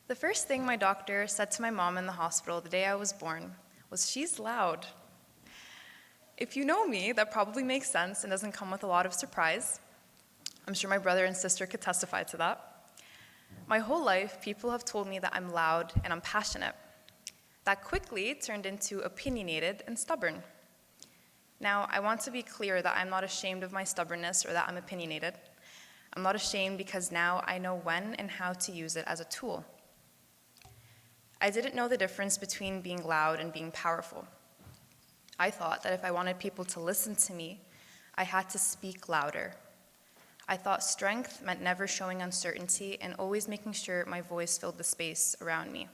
The first thing my doctor said to my mom in the hospital the day I was born was, "She's loud." If you know me, that probably makes sense and doesn't come with a lot of surprise. I'm sure my brother and sister could testify to that. My whole life, people have told me that I'm loud and I'm passionate. That quickly turned into opinionated and stubborn. Now, I want to be clear that I'm not ashamed of my stubbornness or that I'm opinionated. I'm not ashamed because now I know when and how to use it as a tool. I didn't know the difference between being loud and being powerful. I thought that if I wanted people to listen to me, I had to speak louder. I thought strength meant never showing uncertainty and always making sure my voice filled the space around me.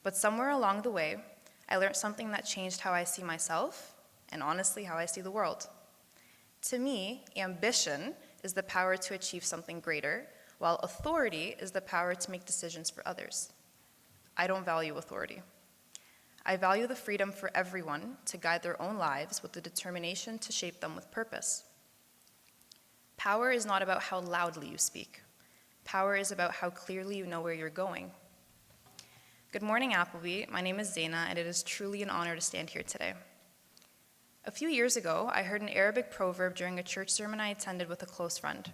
But somewhere along the way, I learned something that changed how I see myself and honestly how I see the world. To me, ambition is the power to achieve something greater, while authority is the power to make decisions for others. I don't value authority. I value the freedom for everyone to guide their own lives with the determination to shape them with purpose. power is not about how loudly you speak. Power is about how clearly you know where you're going. Good morning, Appleby. My name is Zaina, and it is truly an honor to stand here today. A few years ago, I heard an Arabic proverb during a church sermon I attended with a close friend.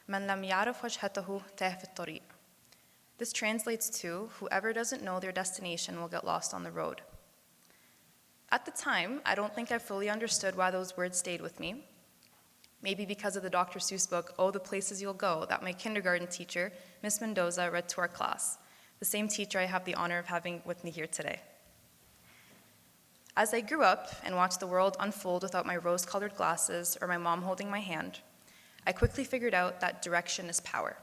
"Man lam yaraf wajhatahu tah fi at-tariq." This translates to, whoever doesn't know their destination will get lost on the road. At the time, I don't think I fully understood why those words stayed with me. Maybe because of the Dr. Seuss book, Oh, the Places You'll Go, that my kindergarten teacher, Miss Mendoza, read to our class, the same teacher I have the honor of having with me here today. As I grew up and watched the world unfold without my rose-colored glasses or my mom holding my hand, I quickly figured out that direction is power.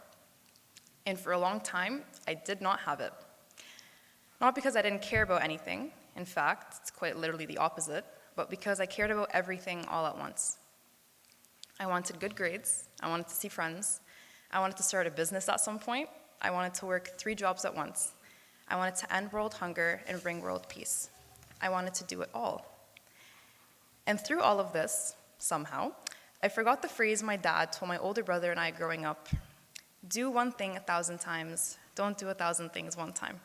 And for a long time, I did not have it. Not because I didn't care about anything, in fact, it's quite literally the opposite, but because I cared about everything all at once. I wanted good grades, I wanted to see friends, I wanted to start a business at some point, I wanted to work 3 jobs at once, I wanted to end world hunger and bring world peace. I wanted to do it all. And through all of this, somehow, I forgot the phrase my dad told my older brother and I growing up: do one thing 1,000 times, don't do 1,000 things one time.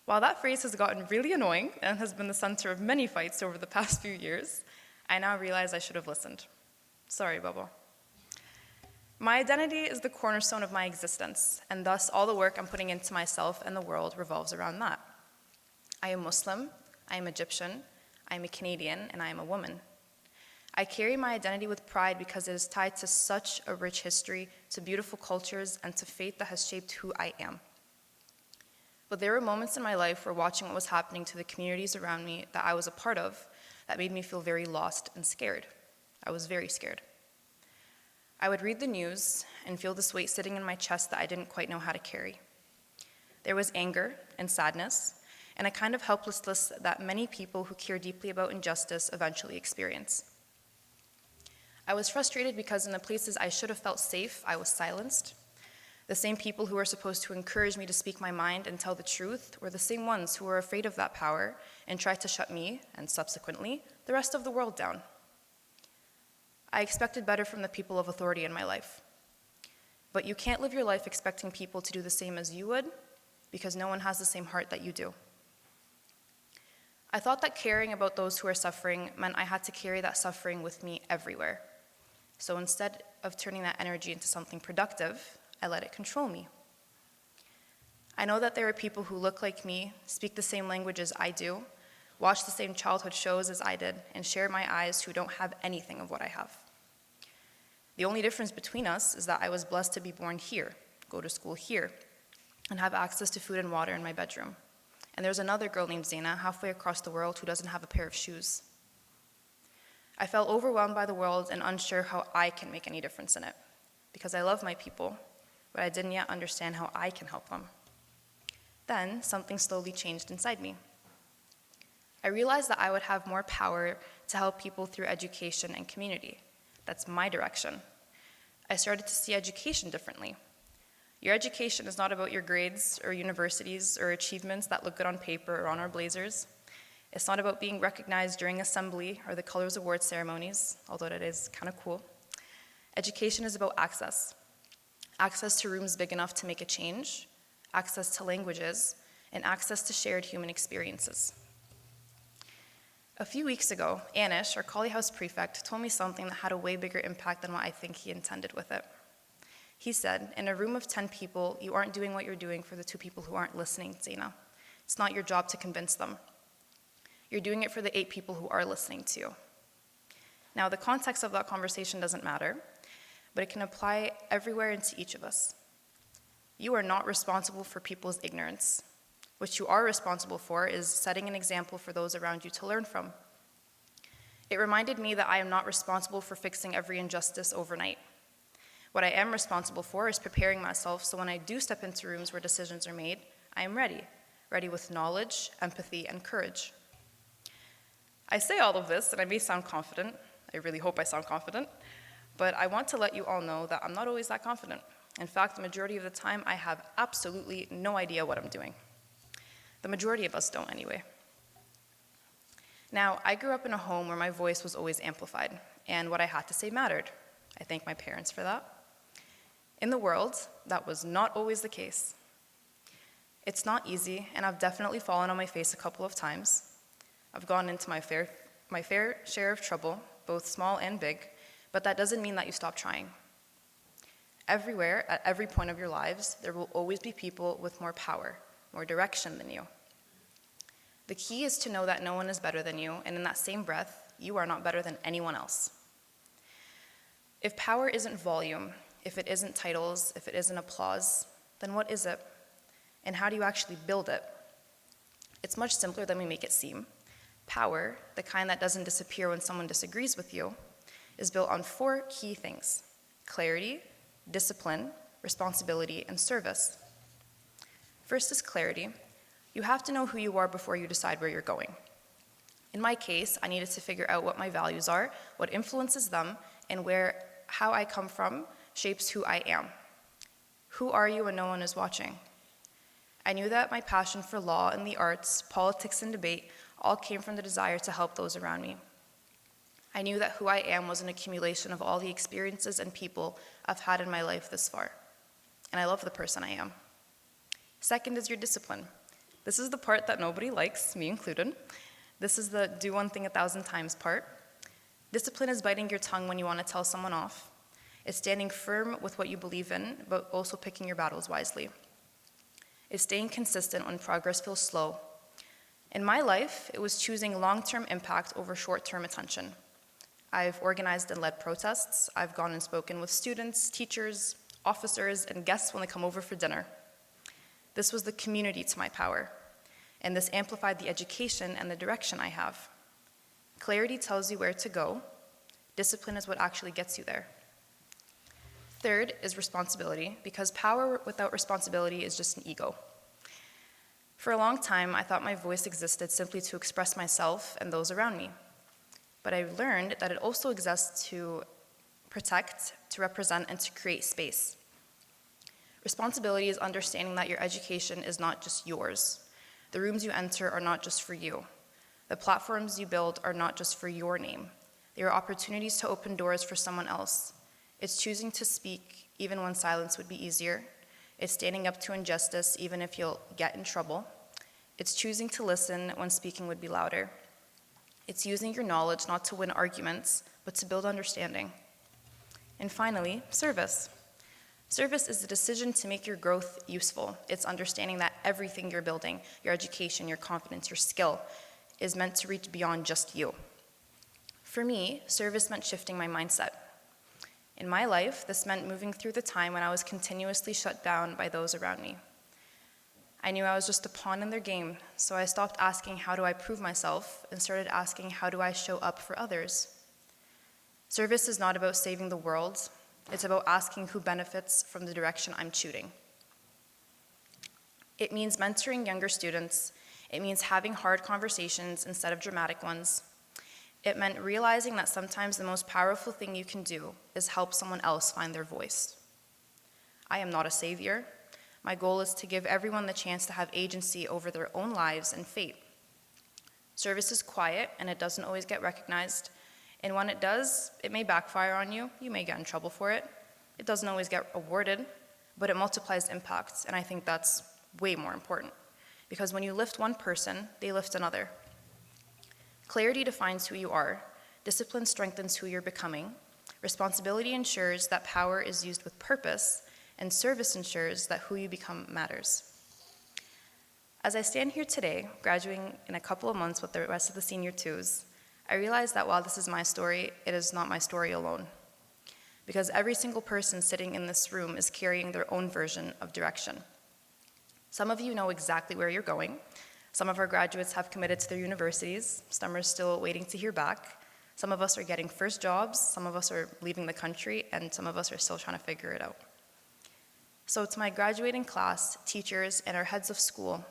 While that phrase has gotten really annoying and has been the center of many fights over the past few years, I now realize I should have listened. Sorry, Bubba. My identity is the cornerstone of my existence, and thus all the work I'm putting into myself and the world revolves around that. I am Muslim, I am Egyptian, I am a Canadian, and I am a woman. I carry my identity with pride because it is tied to such a rich history, to beautiful cultures, and to faith that has shaped who I am. But there were moments in my life where watching what was happening to the communities around me that I was a part of that made me feel very lost and scared. I was very scared. I would read the news and feel this weight sitting in my chest that I didn't quite know how to carry. There was anger and sadness, and a kind of helplessness that many people who care deeply about injustice eventually experience. I was frustrated because in the places I should have felt safe, I was silenced. The same people who were supposed to encourage me to speak my mind and tell the truth were the same ones who were afraid of that power and tried to shut me, and subsequently, the rest of the world down. I expected better from the people of authority in my life. But you can't live your life expecting people to do the same as you would, because no one has the same heart that you do. I thought that caring about those who are suffering meant I had to carry that suffering with me everywhere. So instead of turning that energy into something productive, I let it control me. I know that there are people who look like me, speak the same language as I do, watch the same childhood shows as I did, and share my eyes who don't have anything of what I have. The only difference between us is that I was blessed to be born here, go to school here, and have access to food and water in my bedroom. And there's another girl named Zaina halfway across the world who doesn't have a pair of shoes. I felt overwhelmed by the world and unsure how I can make any difference in it, because I love my people, but I didn't yet understand how I can help them. Then something slowly changed inside me. I realized that I would have more power to help people through education and community. That's my direction. I started to see education differently. Your education is not about your grades or universities or achievements that look good on paper or on our blazers. It's not about being recognized during assembly or the Colors Award ceremonies, although that is kind of cool. Education is about access. Access to rooms big enough to make a change, access to languages, and access to shared human experiences. A few weeks ago, Anish, our Collie House prefect, told me something that had a way bigger impact than what I think he intended with it. He said, in a room of 10 people, you aren't doing what you're doing for the 2 people who aren't listening, Zaina. It's not your job to convince them. You're doing it for the 8 people who are listening to you. Now, the context of that conversation doesn't matter, but it can apply everywhere and to each of us. You are not responsible for people's ignorance. What you are responsible for is setting an example for those around you to learn from. It reminded me that I am not responsible for fixing every injustice overnight. What I am responsible for is preparing myself so when I do step into rooms where decisions are made, I am ready with knowledge, empathy, and courage. I say all of this, and I may sound confident, I really hope I sound confident, but I want to let you all know that I'm not always that confident. In fact, the majority of the time, I have absolutely no idea what I'm doing. The majority of us don't anyway. Now, I grew up in a home where my voice was always amplified, and what I had to say mattered. I thank my parents for that. In the world, that was not always the case. It's not easy, and I've definitely fallen on my face a couple of times. I've gone into my fair share of trouble, both small and big, but that doesn't mean that you stop trying. Everywhere, at every point of your lives, there will always be people with more power, more direction than you. The key is to know that no one is better than you, and in that same breath, you are not better than anyone else. If power isn't volume, if it isn't titles, if it isn't applause, then what is it? And how do you actually build it? It's much simpler than we make it seem. Power, the kind that doesn't disappear when someone disagrees with you, is built on 4 key things: clarity, discipline, responsibility, and service. First is clarity. You have to know who you are before you decide where you're going. In my case, I needed to figure out what my values are, what influences them, and how I come from shapes who I am. Who are you when no one is watching? I knew that my passion for law and the arts, politics and debate all came from the desire to help those around me. I knew that who I am was an accumulation of all the experiences and people I've had in my life this far. And I love the person I am. Second is your discipline. This is the part that nobody likes, me included. This is the do one thing 1,000 times part. Discipline is biting your tongue when you want to tell someone off. It's standing firm with what you believe in, but also picking your battles wisely. It's staying consistent when progress feels slow. In my life, it was choosing long-term impact over short-term attention. I've organized and led protests. I've gone and spoken with students, teachers, officers, and guests when they come over for dinner. This was the community to my power, and this amplified the education and the direction I have. Clarity tells you where to go. Discipline is what actually gets you there. Third is responsibility, because power without responsibility is just an ego. For a long time, I thought my voice existed simply to express myself and those around me. But I learned that it also exists to protect, to represent, and to create space. Responsibility is understanding that your education is not just yours. The rooms you enter are not just for you. The platforms you build are not just for your name. They are opportunities to open doors for someone else. It's choosing to speak even when silence would be easier. It's standing up to injustice even if you'll get in trouble. It's choosing to listen when speaking would be louder. It's using your knowledge not to win arguments, but to build understanding. And finally, service. Service is the decision to make your growth useful. It's understanding that everything you're building, your education, your confidence, your skill, is meant to reach beyond just you. For me, service meant shifting my mindset. In my life, this meant moving through the time when I was continuously shut down by those around me. I knew I was just a pawn in their game, so I stopped asking, how do I prove myself, and started asking, how do I show up for others? Service is not about saving the world. It's about asking who benefits from the direction I'm choosing. It means mentoring younger students. It means having hard conversations instead of dramatic ones. It meant realizing that sometimes the most powerful thing you can do is help someone else find their voice. I am not a savior. My goal is to give everyone the chance to have agency over their own lives and fate. Service is quiet, and it doesn't always get recognized. And when it does, it may backfire on you. You may get in trouble for it. It doesn't always get awarded, but it multiplies impacts, and I think that's way more important. Because when you lift one person, they lift another. Clarity defines who you are. Discipline strengthens who you're becoming. Responsibility ensures that power is used with purpose, and service ensures that who you become matters. As I stand here today, graduating in a couple of months with the rest of the senior twos, I realize that while this is my story, it is not my story alone. Because every single person sitting in this room is carrying their own version of direction. Some of you know exactly where you're going. Some of our graduates have committed to their universities. Some are still waiting to hear back. Some of us are getting first jobs. Some of us are leaving the country, and some of us are still trying to figure it out. So to my graduating class, teachers, and our heads of school,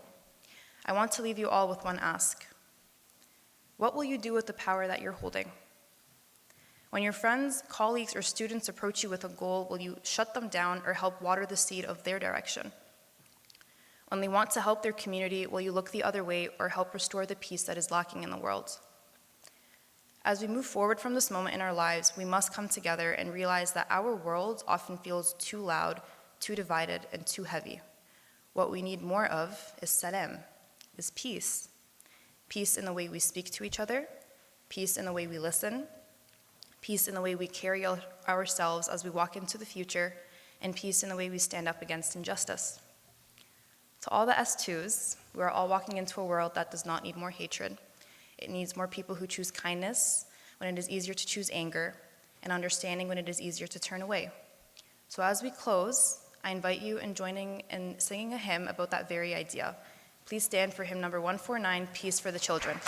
I want to leave you all with one ask. What will you do with the power that you're holding? When your friends, colleagues, or students approach you with a goal, will you shut them down or help water the seed of their direction? When they want to help their community, will you look the other way or help restore the peace that is lacking in the world? As we move forward from this moment in our lives, we must come together and realize that our world often feels too loud, too divided, and too heavy. What we need more of is salem, is peace. Peace in the way we speak to each other, peace in the way we listen, peace in the way we carry ourselves as we walk into the future, and peace in the way we stand up against injustice. To all the S2s, we are all walking into a world that does not need more hatred. It needs more people who choose kindness when it is easier to choose anger, and understanding when it is easier to turn away. So as we close, I invite you in joining in singing a hymn about that very idea. Please stand for hymn number 149, Peace for the Children.